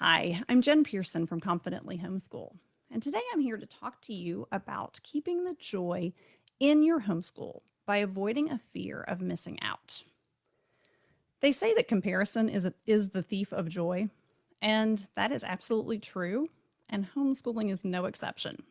Hi, I'm Jen Pearson from Confidently Homeschool, and today I'm here to talk to you about keeping the joy in your homeschool by avoiding a fear of missing out. They say that comparison is the thief of joy, and that is absolutely true, and homeschooling is no exception.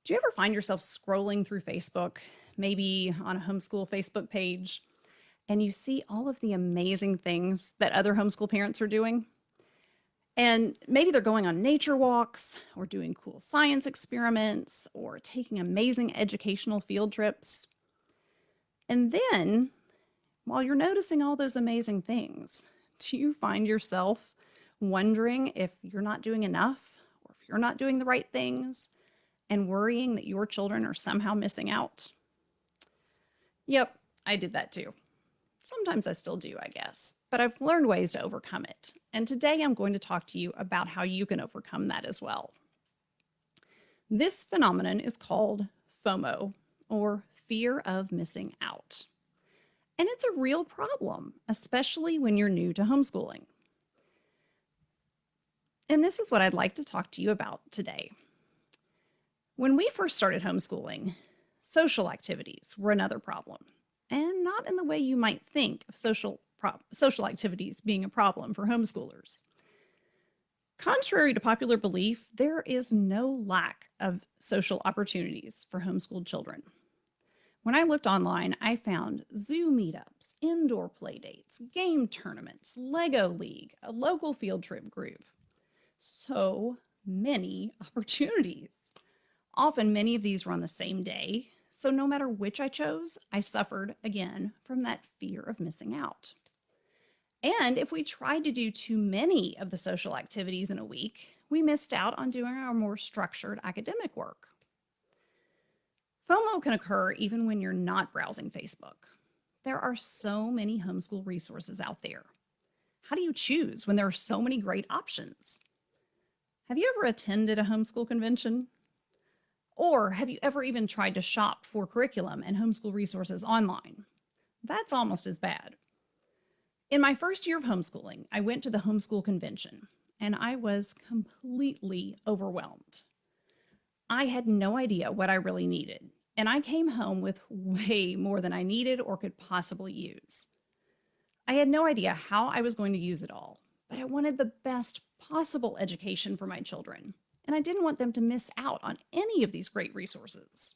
Do you ever find yourself scrolling through Facebook, maybe on a homeschool Facebook page, and you see all of the amazing things that other homeschool parents are doing? And maybe they're going on nature walks or doing cool science experiments or taking amazing educational field trips. And then, while you're noticing all those amazing things, do you find yourself wondering if you're not doing enough or if you're not doing the right things and worrying that your children are somehow missing out? Yep, I did that too. Sometimes I still do, I guess, but I've learned ways to overcome it. And today I'm going to talk to you about how you can overcome that as well. This phenomenon is called FOMO, or fear of missing out. And it's a real problem, especially when you're new to homeschooling. And this is what I'd like to talk to you about today. When we first started homeschooling, social activities were another problem, and not in the way you might think of social activities being a problem for homeschoolers. Contrary to popular belief, there is no lack of social opportunities for homeschooled children. When I looked online, I found zoo meetups, indoor play dates, game tournaments, Lego League, a local field trip group. So many opportunities. Often many of these were on the same day, so no matter which I chose, I suffered again from that fear of missing out. And if we tried to do too many of the social activities in a week, we missed out on doing our more structured academic work. FOMO can occur even when you're not browsing Facebook. There are so many homeschool resources out there. How do you choose when there are so many great options? Have you ever attended a homeschool convention? Or have you ever even tried to shop for curriculum and homeschool resources online? That's almost as bad. In my first year of homeschooling, I went to the homeschool convention and I was completely overwhelmed. I had no idea what I really needed, and I came home with way more than I needed or could possibly use. I had no idea how I was going to use it all, but I wanted the best possible education for my children, and I didn't want them to miss out on any of these great resources.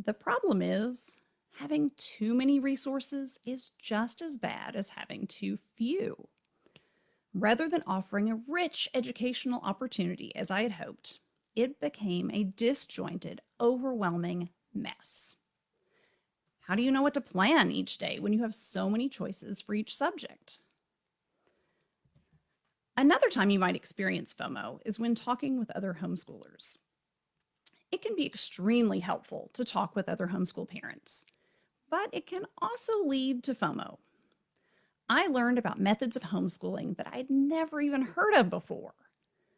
The problem is, having too many resources is just as bad as having too few. Rather than offering a rich educational opportunity as I had hoped, it became a disjointed, overwhelming mess. How do you know what to plan each day when you have so many choices for each subject? Another time you might experience FOMO is when talking with other homeschoolers. It can be extremely helpful to talk with other homeschool parents, but it can also lead to FOMO. I learned about methods of homeschooling that I'd never even heard of before.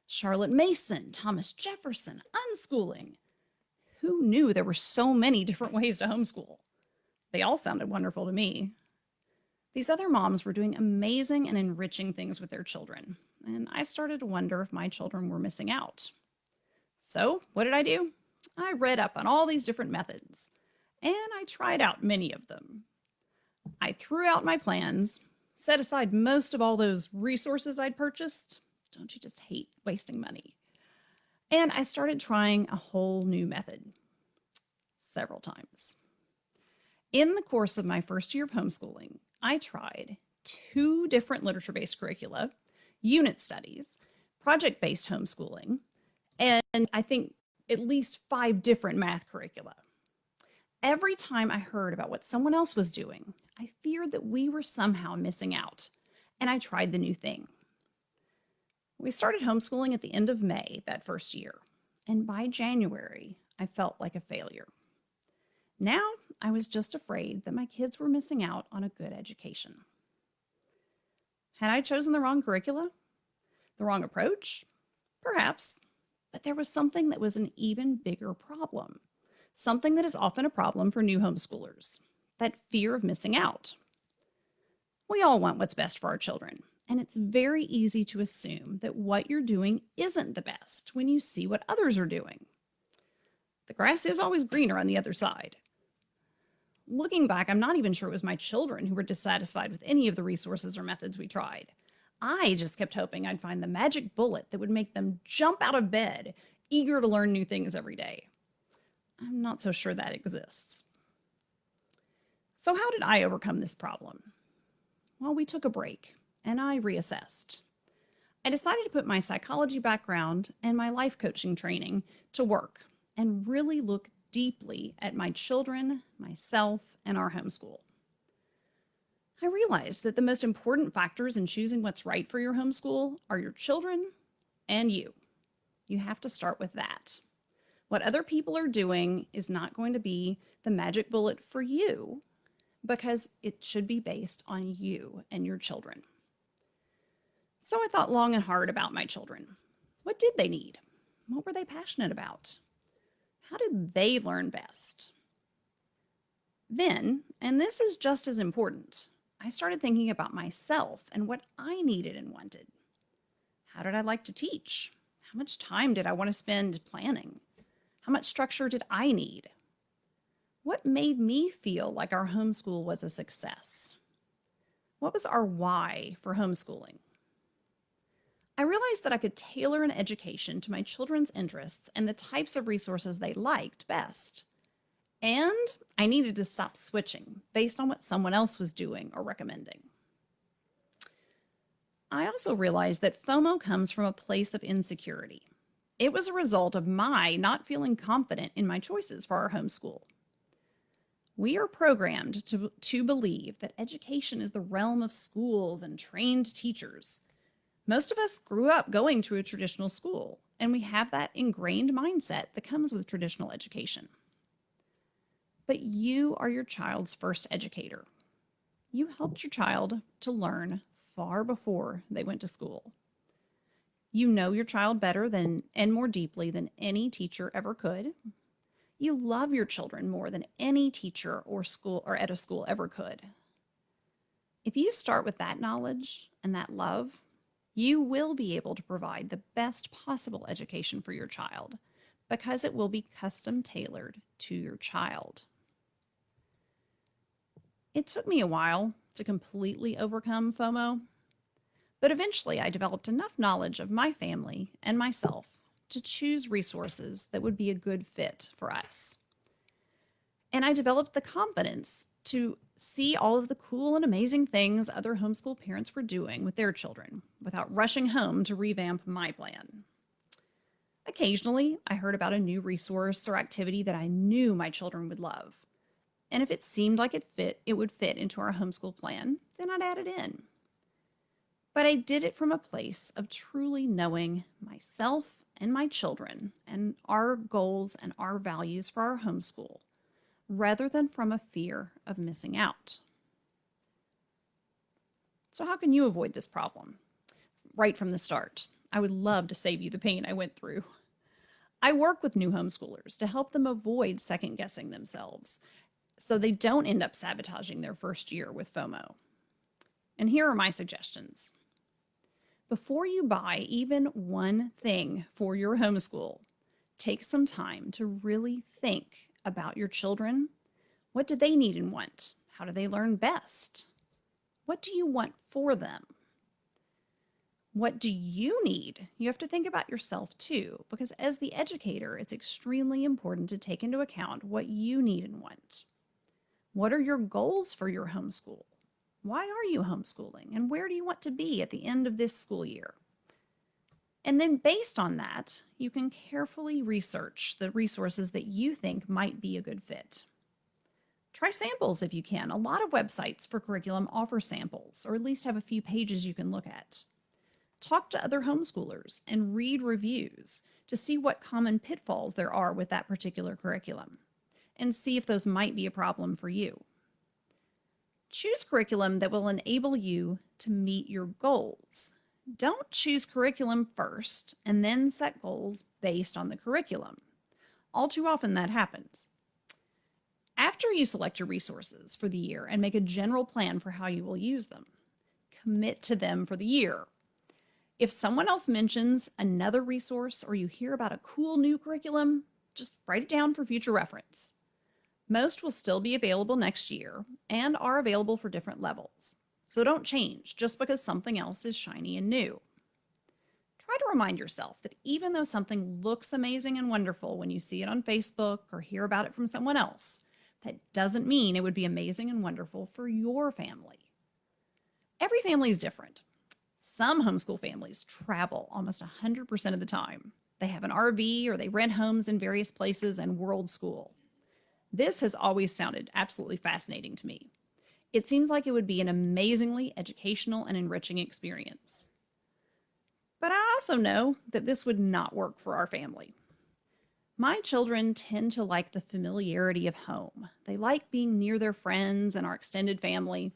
Charlotte Mason, Thomas Jefferson, unschooling. Who knew there were so many different ways to homeschool? They all sounded wonderful to me. These other moms were doing amazing and enriching things with their children, and I started to wonder if my children were missing out. So, what did I do? I read up on all these different methods, and I tried out many of them. I threw out my plans, set aside most of all those resources I'd purchased. Don't you just hate wasting money? And I started trying a whole new method several times. In the course of my first year of homeschooling, I tried 2 different literature-based curricula, unit studies, project-based homeschooling, and I think at least 5 different math curricula. Every time I heard about what someone else was doing, I feared that we were somehow missing out, and I tried the new thing. We started homeschooling at the end of May that first year, and by January, I felt like a failure. Now, I was just afraid that my kids were missing out on a good education. Had I chosen the wrong curricula? The wrong approach? Perhaps. But there was something that was an even bigger problem. Something that is often a problem for new homeschoolers. That fear of missing out. We all want what's best for our children, And it's very easy to assume that what you're doing isn't the best when you see what others are doing. The grass is always greener on the other side. Looking back, I'm not even sure it was my children who were dissatisfied with any of the resources or methods we tried. I just kept hoping I'd find the magic bullet that would make them jump out of bed, eager to learn new things every day. I'm not so sure that exists. So how did I overcome this problem? Well, we took a break and I reassessed. I decided to put my psychology background and my life coaching training to work and really look deeply at my children, myself, and our homeschool. I realized that the most important factors in choosing what's right for your homeschool are your children and you. You have to start with that. What other people are doing is not going to be the magic bullet for you because it should be based on you and your children. So I thought long and hard about my children. What did they need? What were they passionate about? How did they learn best? Then, and this is just as important, I started thinking about myself and what I needed and wanted. How did I like to teach? How much time did I want to spend planning? How much structure did I need? What made me feel like our homeschool was a success? What was our why for homeschooling? I realized that I could tailor an education to my children's interests and the types of resources they liked best. And I needed to stop switching based on what someone else was doing or recommending. I also realized that FOMO comes from a place of insecurity. It was a result of my not feeling confident in my choices for our homeschool. We are programmed to believe that education is the realm of schools and trained teachers. Most of us grew up going to a traditional school, and we have that ingrained mindset that comes with traditional education. But you are your child's first educator. You helped your child to learn far before they went to school. You know your child better than and more deeply than any teacher ever could. You love your children more than any teacher or school or at a school ever could. If you start with that knowledge and that love, you will be able to provide the best possible education for your child because it will be custom tailored to your child. It took me a while to completely overcome FOMO, but eventually I developed enough knowledge of my family and myself to choose resources that would be a good fit for us. And I developed the confidence to see all of the cool and amazing things other homeschool parents were doing with their children without rushing home to revamp my plan. Occasionally, I heard about a new resource or activity that I knew my children would love. And if it seemed like it would fit into our homeschool plan, then I'd add it in. But I did it from a place of truly knowing myself and my children and our goals and our values for our homeschool, rather than from a fear of missing out. So how can you avoid this problem? Right from the start, I would love to save you the pain I went through. I work with new homeschoolers to help them avoid second-guessing themselves so they don't end up sabotaging their first year with FOMO. And here are my suggestions. Before you buy even one thing for your homeschool, take some time to really think about your children. What do they need and want? How do they learn best? What do you want for them? What do you need? You have to think about yourself too, because as the educator, it's extremely important to take into account what you need and want. What are your goals for your homeschool? Why are you homeschooling? And where do you want to be at the end of this school year? And then based on that, you can carefully research the resources that you think might be a good fit. Try samples if you can. A lot of websites for curriculum offer samples, or at least have a few pages you can look at. Talk to other homeschoolers and read reviews to see what common pitfalls there are with that particular curriculum, and see if those might be a problem for you. Choose curriculum that will enable you to meet your goals. Don't choose curriculum first and then set goals based on the curriculum. All too often that happens. After you select your resources for the year and make a general plan for how you will use them, commit to them for the year. If someone else mentions another resource or you hear about a cool new curriculum, just write it down for future reference. Most will still be available next year and are available for different levels. So don't change just because something else is shiny and new. Try to remind yourself that even though something looks amazing and wonderful when you see it on Facebook or hear about it from someone else, that doesn't mean it would be amazing and wonderful for your family. Every family is different. Some homeschool families travel almost 100% of the time. They have an RV or they rent homes in various places and world school. This has always sounded absolutely fascinating to me. It seems like it would be an amazingly educational and enriching experience. But I also know that this would not work for our family. My children tend to like the familiarity of home. They like being near their friends and our extended family.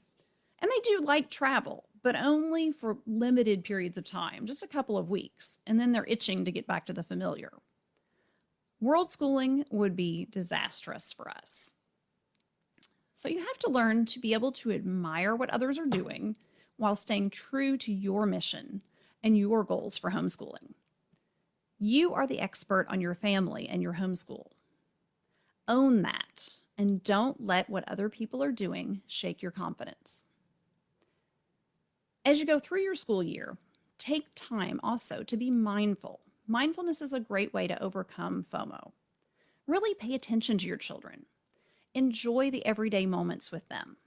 And they do like travel, but only for limited periods of time, just a couple of weeks, and then they're itching to get back to the familiar. World schooling would be disastrous for us. So you have to learn to be able to admire what others are doing while staying true to your mission and your goals for homeschooling. You are the expert on your family and your homeschool. Own that and don't let what other people are doing shake your confidence. As you go through your school year, take time also to be mindful. Mindfulness is a great way to overcome FOMO. Really pay attention to your children. Enjoy the everyday moments with them.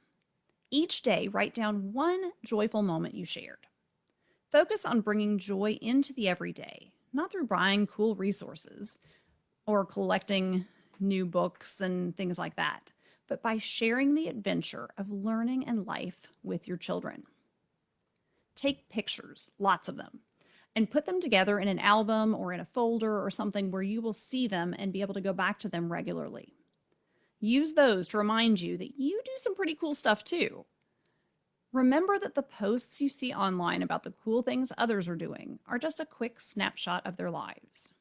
Each day, write down one joyful moment you shared. Focus on bringing joy into the everyday, not through buying cool resources or collecting new books and things like that, but by sharing the adventure of learning and life with your children. Take pictures, lots of them, and put them together in an album or in a folder or something where you will see them and be able to go back to them regularly. Use those to remind you that you do some pretty cool stuff too. Remember that the posts you see online about the cool things others are doing are just a quick snapshot of their lives.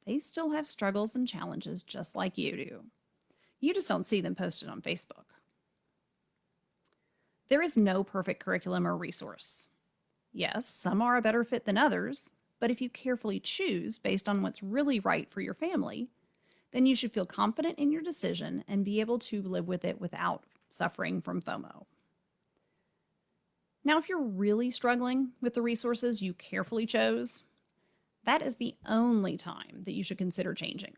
They still have struggles and challenges just like you do. You just don't see them posted on Facebook. There is no perfect curriculum or resource. Yes, some are a better fit than others, but if you carefully choose based on what's really right for your family, then you should feel confident in your decision and be able to live with it without suffering from FOMO. Now, if you're really struggling with the resources you carefully chose, that is the only time that you should consider changing.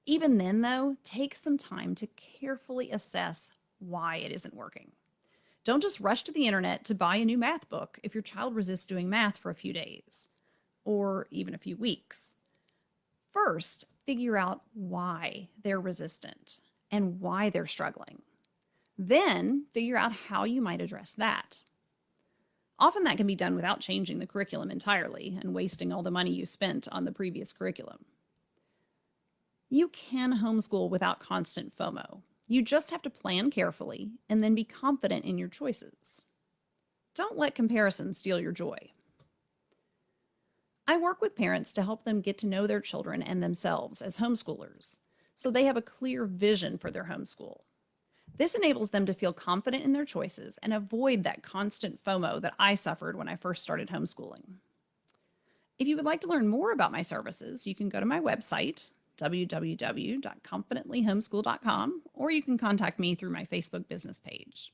Even then, though, take some time to carefully assess why it isn't working. Don't just rush to the internet to buy a new math book if your child resists doing math for a few days or even a few weeks. First, figure out why they're resistant and why they're struggling. Then, figure out how you might address that. Often that can be done without changing the curriculum entirely and wasting all the money you spent on the previous curriculum. You can homeschool without constant FOMO. You just have to plan carefully and then be confident in your choices. Don't let comparison steal your joy. I work with parents to help them get to know their children and themselves as homeschoolers, so they have a clear vision for their homeschool. This enables them to feel confident in their choices and avoid that constant FOMO that I suffered when I first started homeschooling. If you would like to learn more about my services, you can go to my website, www.confidentlyhomeschool.com, or you can contact me through my Facebook business page.